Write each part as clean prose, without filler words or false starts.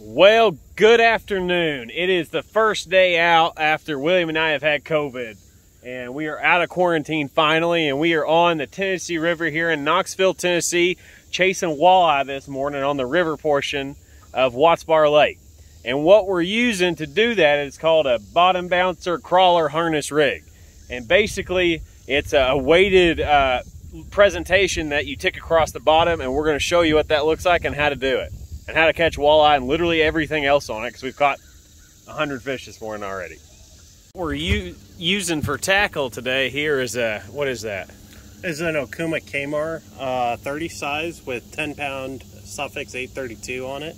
Well, good afternoon. It is the first day out after William and I have had COVID, and we are out of quarantine finally, and we are on the Tennessee River here in Knoxville, Tennessee, chasing walleye this morning on the river portion of Watts Bar Lake. And what we're using to do that is called a bottom bouncer crawler harness rig. And basically, it's a weighted presentation that you tick across the bottom, and we're going to show you what that looks like and how to do it, and how to catch walleye and literally everything else on it, because we've caught 100 fish this morning already. What we're using for tackle today here is what is that? This is an Okuma Kmart 30 size with 10-pound Suffix 832 on it.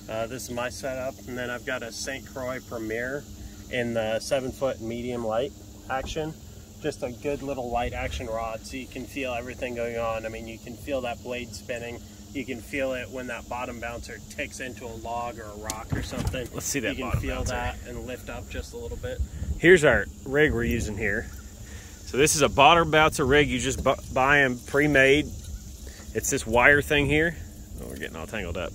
This is my setup, and then I've got a St. Croix Premier in the 7-foot medium light action. Just a good little light action rod, so you can feel everything going on. I mean, you can feel that blade spinning. You can feel it when that bottom bouncer ticks into a log or a rock or something. Let's see that bottom bouncer. You can feel that and lift up just a little bit. Here's our rig we're using here. So this is a bottom bouncer rig. You just buy them pre-made. It's this wire thing here. Oh, we're getting all tangled up.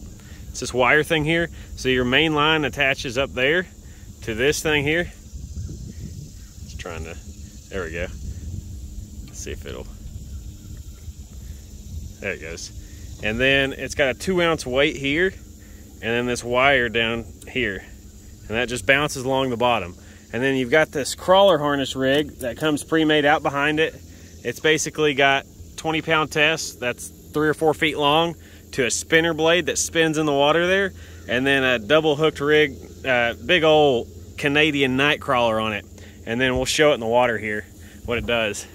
It's this wire thing here. So your main line attaches up there to this thing here. Just trying to, there we go. Let's see if it'll, there it goes. And then it's got a 2-ounce weight here, and then this wire down here. And that just bounces along the bottom. And then you've got this crawler harness rig that comes pre-made out behind it. It's basically got 20-pound test that's 3 or 4 feet long to a spinner blade that spins in the water there. And then a double hooked rig, big old Canadian night crawler on it. And then we'll show it in the water here, what it does.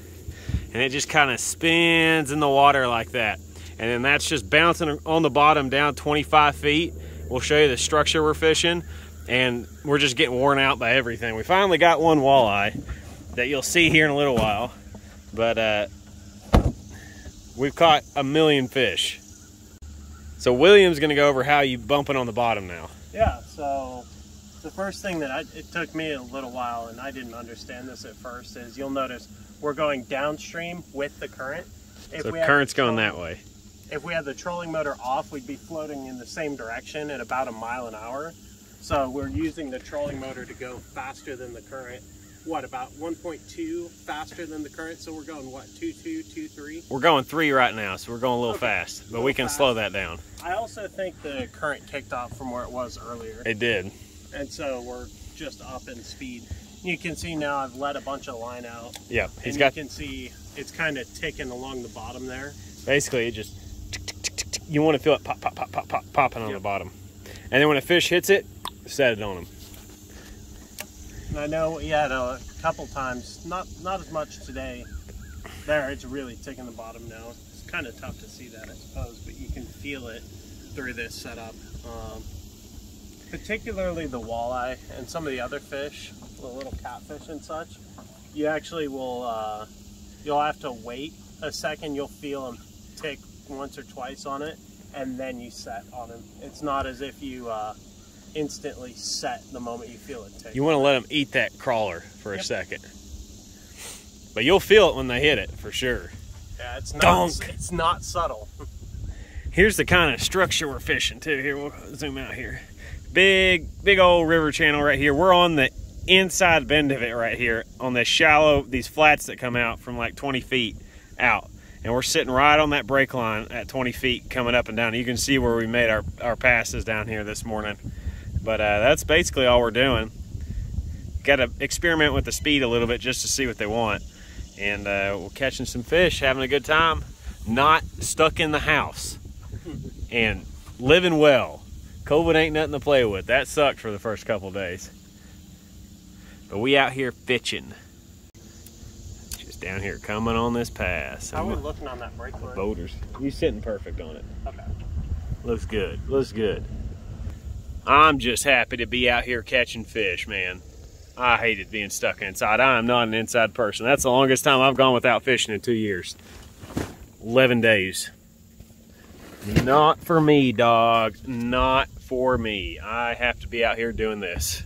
And it just kind of spins in the water like that. And then that's just bouncing on the bottom down 25 feet. We'll show you the structure we're fishing, and we're just getting worn out by everything. We finally got one walleye that you'll see here in a little while, but we've caught a million fish. So William's gonna go over how you bump it on the bottom now. Yeah, so the first thing that it took me a little while, and I didn't understand this at first, is you'll notice we're going downstream with the current. So current's going that way. If we had the trolling motor off, we'd be floating in the same direction at about 1 mile an hour. So we're using the trolling motor to go faster than the current. What, about 1.2 faster than the current? So we're going, what, 2.2, 2.3? We're going 3 right now, so we're going a little fast, but we can slow that down. I also think the current kicked off from where it was earlier. It did. And so we're just up in speed. You can see now I've let a bunch of line out. Yeah, you can see it's kind of ticking along the bottom there. Basically, it just, you want to feel it pop, pop, pop, pop, pop, popping on the bottom. And then when a fish hits it, set it on them. And I know we had a couple times, not as much today. There, it's really ticking the bottom now. It's kind of tough to see that, I suppose, but you can feel it through this setup. Particularly the walleye and some of the other fish, the little catfish and such. You actually will, you'll have to wait a second. You'll feel them tick once or twice on it, and then you set on them. It's not as if you instantly set the moment you feel it tick. You want to let them eat that crawler for a second. But you'll feel it when they hit it, for sure. Yeah, it's not subtle. Here's the kind of structure we're fishing too. Here, we'll zoom out here. Big old river channel right here. We're on the inside bend of it right here on this shallow, these flats that come out from like 20 feet out. And we're sitting right on that break line at 20 feet coming up and down. You can see where we made our passes down here this morning. But that's basically all we're doing. Got to experiment with the speed a little bit just to see what they want. And we're catching some fish, having a good time, not stuck in the house, and living well. COVID ain't nothing to play with. That sucked for the first couple days. But we out here fishing. Down here coming on this pass. How are we looking on that break line? Boaters. You sitting perfect on it. Okay. Looks good. Looks good. I'm just happy to be out here catching fish, man. I hated being stuck inside. I am not an inside person. That's the longest time I've gone without fishing in 2 years. 11 days. Not for me, dog. Not for me. I have to be out here doing this.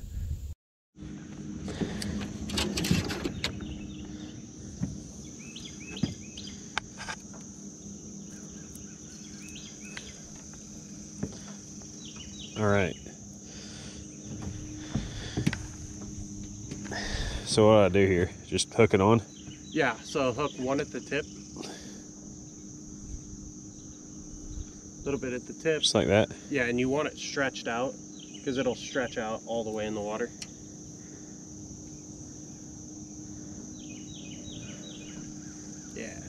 All right, So what do I do here? Just hook it on? Yeah, so hook one at the tip. A little bit at the tip. Just like that? Yeah, and you want it stretched out because it'll stretch out all the way in the water. Yeah.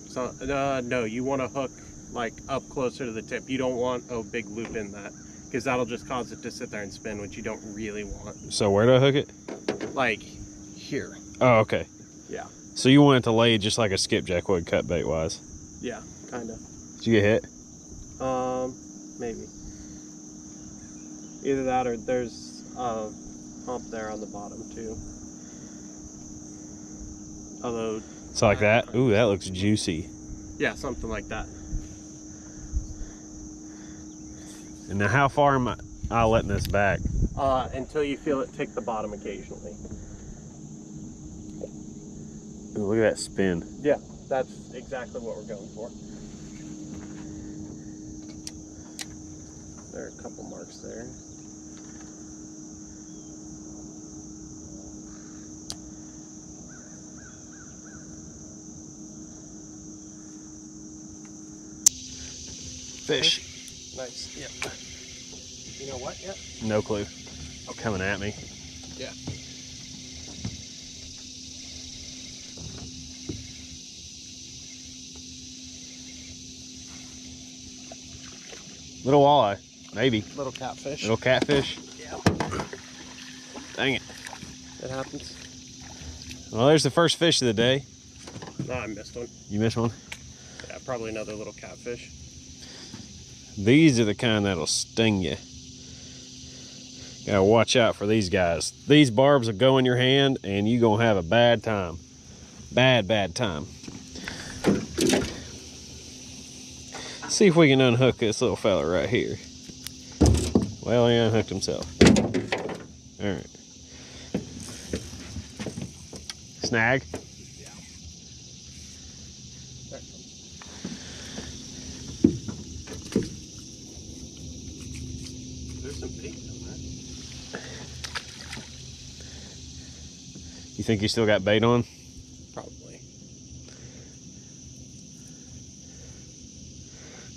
So, no, you want to hook like up closer to the tip. You don't want a big loop in that because that'll just cause it to sit there and spin, which you don't really want. So where do I hook it? Like here. Oh, okay. Yeah. So you want it to lay just like a skipjack would, cut bait wise? Yeah, kind of. Did you get hit? Maybe. Either that or there's a hump there on the bottom too. Although. It's like that? Ooh, that looks juicy. Yeah, something like that. And now how far am I letting this back? Until you feel it tick the bottom occasionally. Ooh, look at that spin. Yeah, that's exactly what we're going for. There are a couple marks there. Fish. Nice. Yeah. You know what yet? No clue. Coming at me. Yeah. Little walleye, maybe. Little catfish. Little catfish. Yeah. Dang it. It happens. Well, there's the first fish of the day. No, I missed one. You missed one? Yeah, probably another little catfish. These are the kind that'll sting you. Gotta watch out for these guys. These barbs will go in your hand and you gonna have a bad time. Bad time. See if we can unhook this little fella right here. Well, he unhooked himself. All right. Snag. Yeah. There's some bait on that. You think you still got bait on? Probably.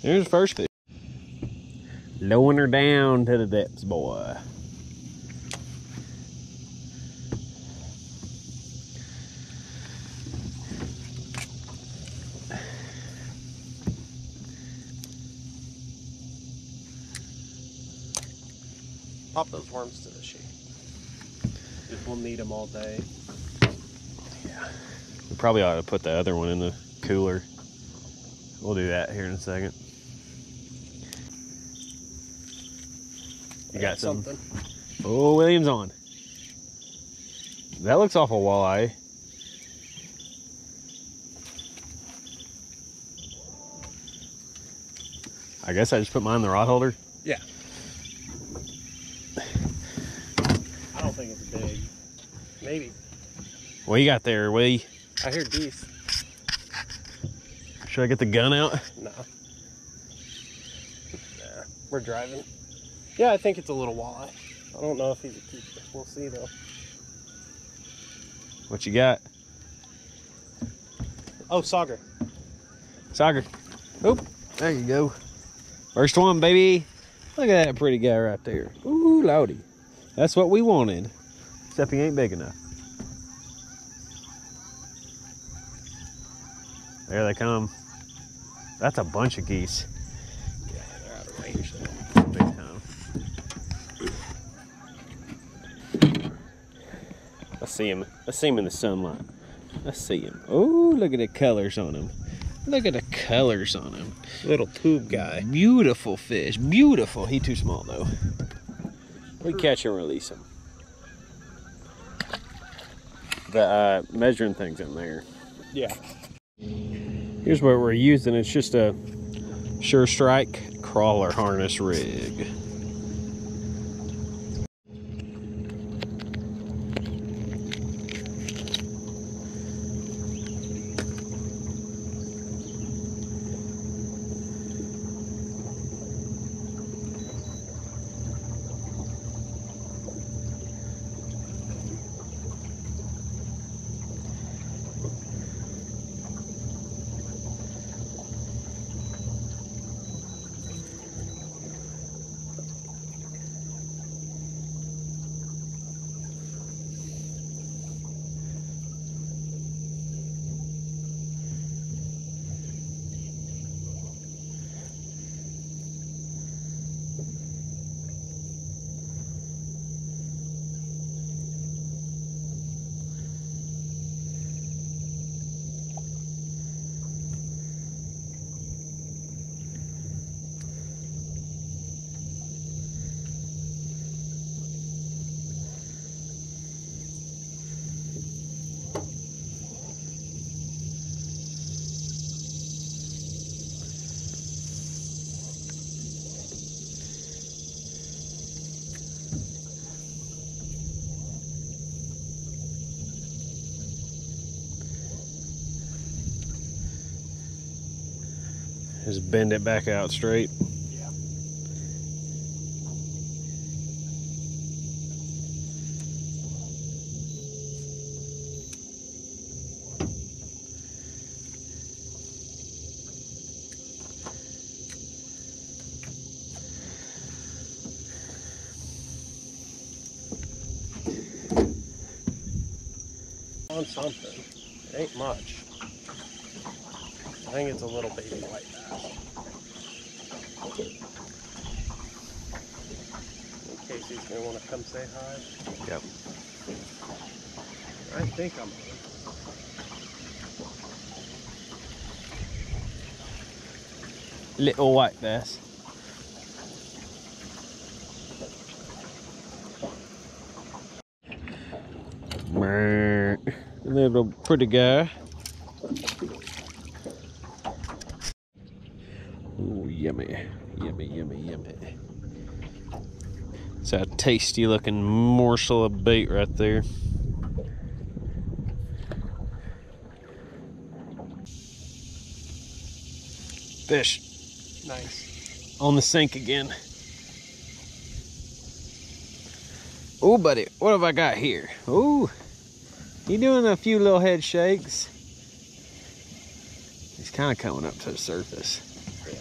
There's the first fish. Lowering her down to the depths, boy. Pop those worms to the sheet. Just we'll need them all day. Yeah. We probably ought to put the other one in the cooler. We'll do that here in a second. You got something? Oh, William's on. That looks awful walleye. I guess I just put mine in the rod holder. Yeah. I don't think it's big. Maybe. What you got there, Willie? I hear geese. Should I get the gun out? No. Nah, we're driving. Yeah, I think it's a little walleye. I don't know if he's a keeper. We'll see though. What you got? Oh, sauger. Sauger. Oop, there you go. First one, baby. Look at that pretty guy right there. Ooh, lordy. That's what we wanted. Except he ain't big enough. There they come. That's a bunch of geese. Yeah, they're out of range though. Big time. I see him. I see him in the sunlight. I see him. Oh, look at the colors on him. Look at the colors on him. Little tube guy. Beautiful fish. Beautiful. He too small though. We catch and release him. The measuring thing's in there. Yeah. Here's what we're using. It's just a Sure Strike crawler harness rig. Just bend it back out straight. Yeah. On something. It ain't much. I think it's a little baby white bass. In case he's gonna want to come say hi. Yep. I think I'm on. Little white bass. Little pretty guy. Ooh, yummy, yummy, yummy, yummy. It's a tasty looking morsel of bait right there. Fish. Nice. On the sink again. Oh, buddy, what have I got here? Ooh, he doing a few little head shakes. He's kind of coming up to the surface. Yeah.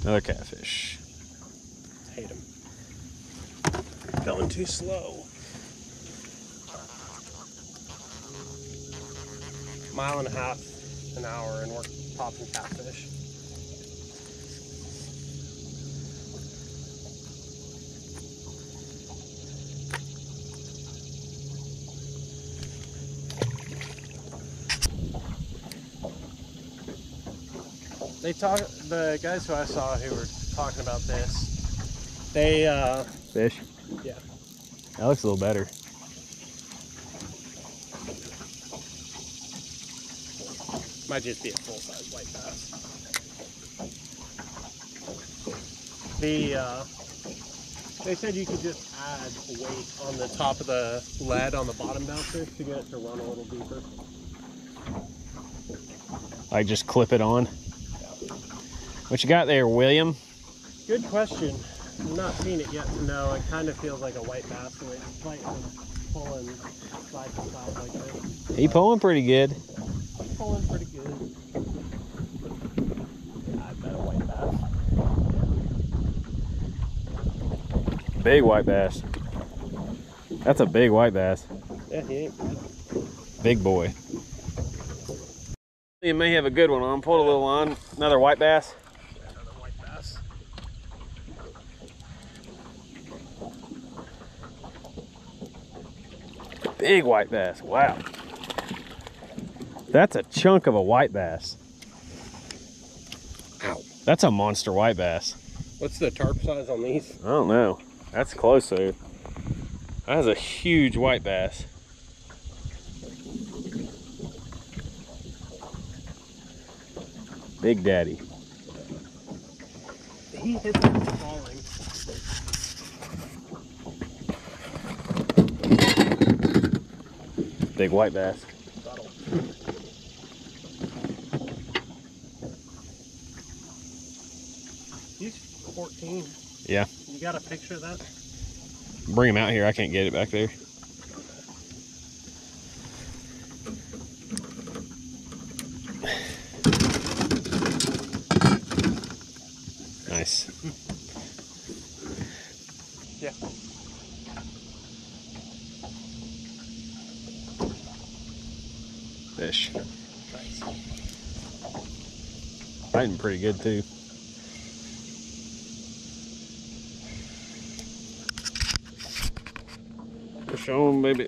Another catfish. Hate him. Going too slow. Mile and a half an hour and we're popping catfish. The guys who I saw who were talking about this, they Fish? yeah. That looks a little better. Might just be a full-size white bass. They said you could just add weight on the top of the lead on the bottom bouncer to get it to run a little deeper. Like just clip it on. What you got there, William? Good question. I've not seen it yet to know. It kind of feels like a white bass the way it's slightly pulling side to side like this. He pulling pretty good. Pulling pretty good. Yeah, I bet a white bass. Big white bass. That's a big white bass. Yeah, he ain't bad. Big boy. You may have a good one on. Pull a little on. Another white bass. Yeah, another white bass. Big white bass. Wow. That's a chunk of a white bass. Ow. That's a monster white bass. What's the tarp size on these? I don't know. That's close though. That is a huge white bass. Big Daddy. He hits it falling. Big white bass. Subtle. He's 14. Yeah. You got a picture of that? Bring him out here. I can't get it back there. Nice. Yeah. Fish. Nice. Fighting pretty good too. Push on, baby.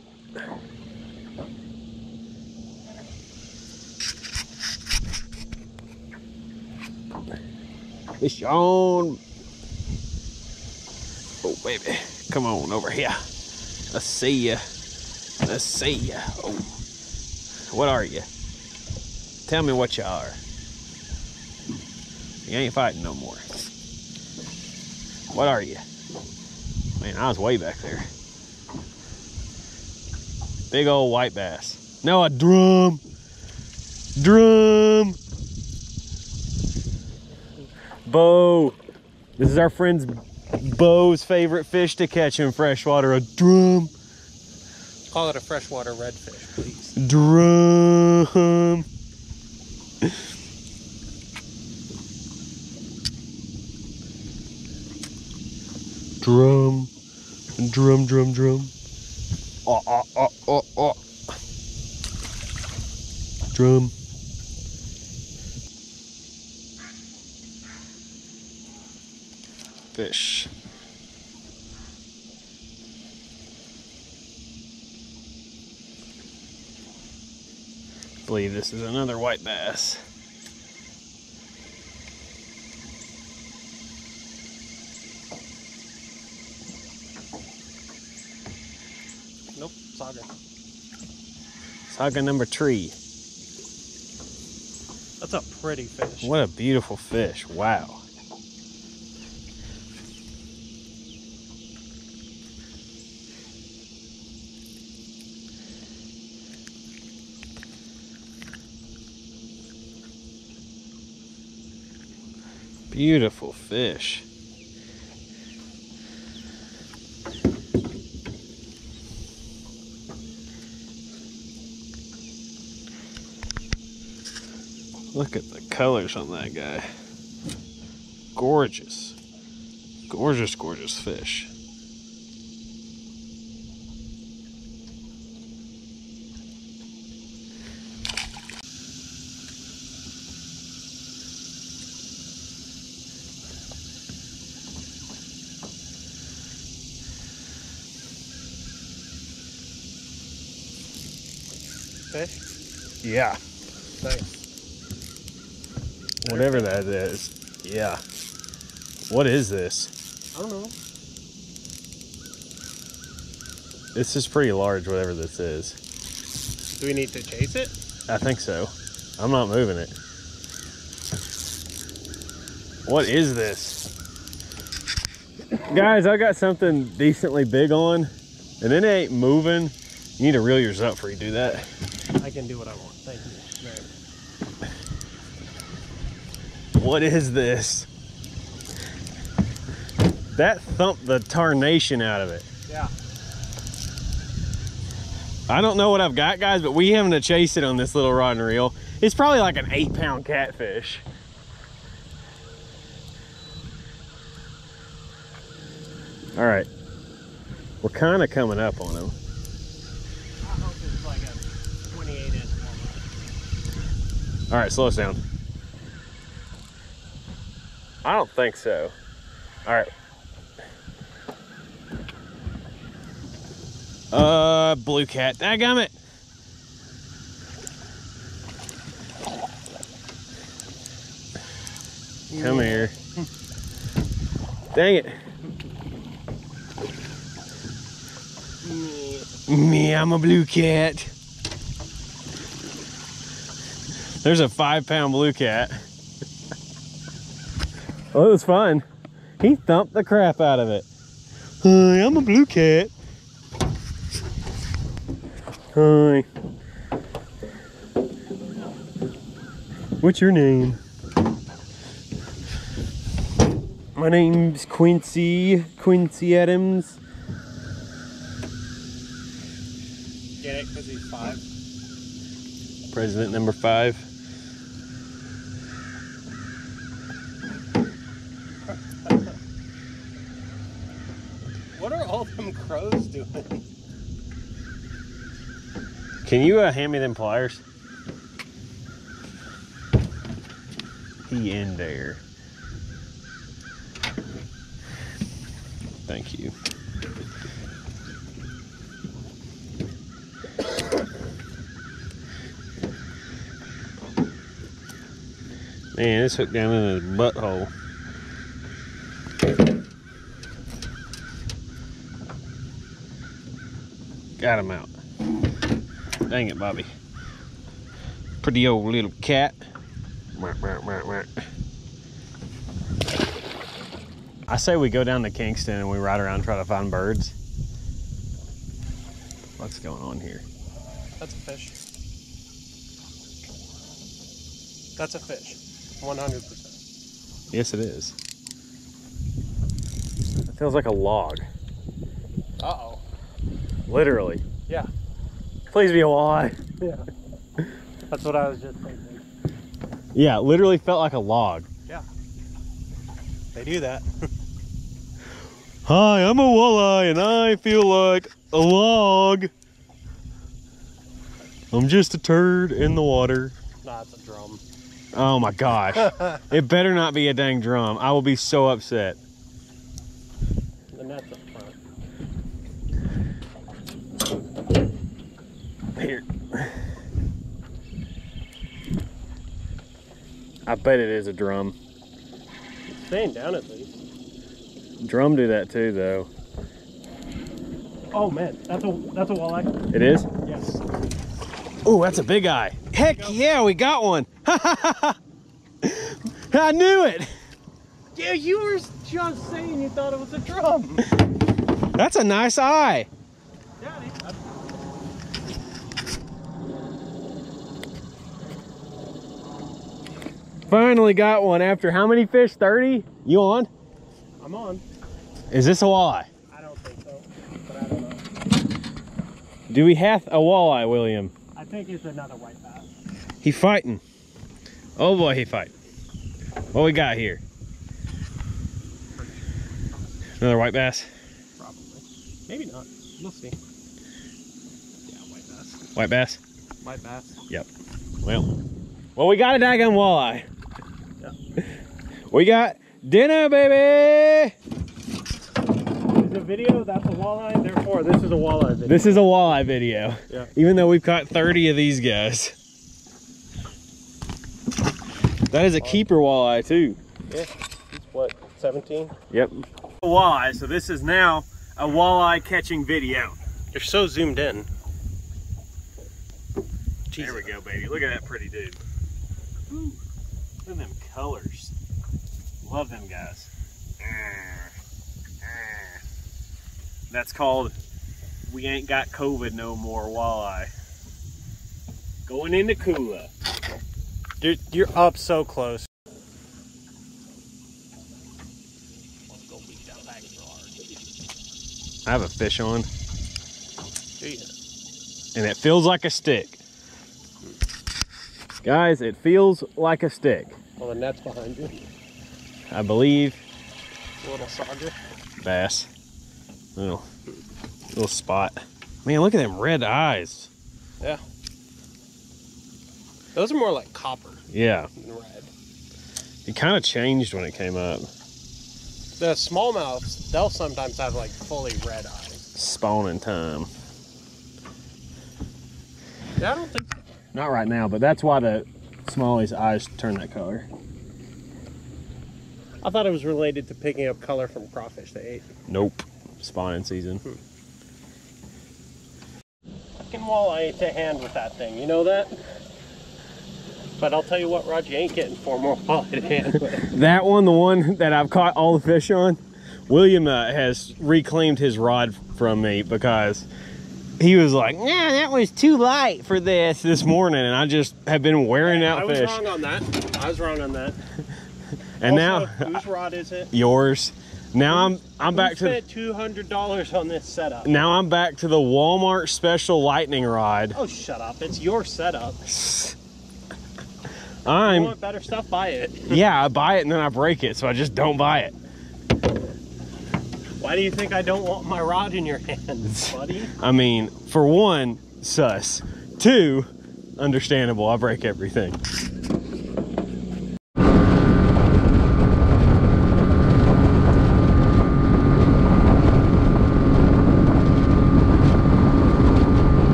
Fish on. Oh, baby. Come on over here. Let's see ya. Let's see ya. Oh. What are you? Tell me what you are. You ain't fighting no more. What are you? Man, I was way back there. Big old white bass. No, a drum. Drum. Bo. This is our friend's Bo's favorite fish to catch in freshwater, a drum. Call it a freshwater redfish, please. Drum. Drum. Drum, drum, drum. Drum. Fish. I believe this is another white bass. Nope, saga. Saga number 3. That's a pretty fish. What a beautiful fish. Wow. Beautiful fish. Look at the colors on that guy. Gorgeous. Gorgeous, gorgeous fish. Fish? Yeah. Nice. Whatever that is. Yeah. What is this? I don't know. This is pretty large, whatever this is. Do we need to chase it? I think so. I'm not moving it. What is this? Guys, I got something decently big on, and it ain't moving. You need to reel yours up before you do that. I can do what I want. Thank you. Right. What is this? That thumped the tarnation out of it. Yeah. I don't know what I've got, guys, but we having to chase it on this little rod and reel. It's probably like an 8-pound catfish. All right. We're kind of coming up on him. I hope it's like a 28-inch walleye. All right, slow us down. I don't think so. All right. Blue cat. Dadgummit. Come here. Dang it. Me, I'm a blue cat. There's a 5-pound blue cat. Oh, it was fun. He thumped the crap out of it. Hi, I'm a blue cat. Hi. What's your name? My name's Quincy Adams. Get it? Because he's 5. President number 5. What are all them crows doing? Can you hand me them pliers? He in there. Thank you. Man, it's hooked down in his butthole. Got him out. Dang it, Bobby. Pretty old little cat. I say we go down to Kingston and we ride around and try to find birds. What's going on here? That's a fish. That's a fish. 100%. Yes, it is. It feels like a log. Uh-oh. Literally. Yeah. Please be a walleye. Yeah. That's what I was just thinking. Yeah, it literally felt like a log. Yeah. They do that. Hi, I'm a walleye and I feel like a log. I'm just a turd in the water. Nah, it's a drum. Oh my gosh. It better not be a dang drum. I will be so upset. The net's up front. Here. I bet it is a drum. It's staying down at least. Drum do that too though. Oh man, that's a walleye. It is? Yes. Oh, that's a big eye. Heck yeah, we got one. I knew it. Yeah, you were just saying you thought it was a drum. That's a nice eye. Yeah, Finally got one after how many fish? 30? You on? I'm on. Is this a walleye? I don't think so, but I don't know. Do we have a walleye, William? I think it's another white bass. He fighting. Oh boy, he fighting. What we got here? Another white bass? Probably. Maybe not. We'll see. Yeah, white bass. White bass? White bass. Yep. Well, we got a daggone walleye. Yeah. We got dinner, baby! It's a video, that's a walleye, therefore this is a walleye video. This is a walleye video. Yeah. Even though we've caught 30 of these guys. That is a keeper walleye too. Yeah. It's what, 17? Yep. Walleye, so this is now a walleye catching video. You're so zoomed in. There we go, baby. Look at that pretty dude. Ooh. Look at them colors. Love them guys. That's called we ain't got COVID no more walleye. Going into cooler. Dude, you're up so close. Let's go beat that backyard. I have a fish on. Do you? And it feels like a stick. Guys, it feels like a stick. Well, the net's behind you. I believe. A little sogger. Bass. Little spot. Man, look at them red eyes. Yeah. Those are more like copper Yeah. than red. It kind of changed when it came up. The smallmouths, they'll sometimes have like fully red eyes. Spawning time. Yeah, I don't think so. Not right now, but that's why the smallies' eyes turn that color. I thought it was related to picking up color from crawfish they ate. Nope. Spawning season. Fucking walleye to hand with that thing, you know that? But I'll tell you what, Rod, you ain't getting 4 more walleye to hand with. That one, the one that I've caught all the fish on, William has reclaimed his rod from me because he was like, nah, that was too light for this morning, and I just have been wearing out fish. I was wrong on that. I was wrong on that. And also, now, whose rod is it? yours. Now I'm back to. Spent $200 on this setup. Now I'm back to the Walmart special lightning rod. Oh, shut up! It's your setup. You I'm. want better stuff? Buy it. Yeah, I buy it and then I break it, so I just don't buy it. Why do you think I don't want my rod in your hands, buddy? I mean, for one, sus. 2, understandable. I break everything.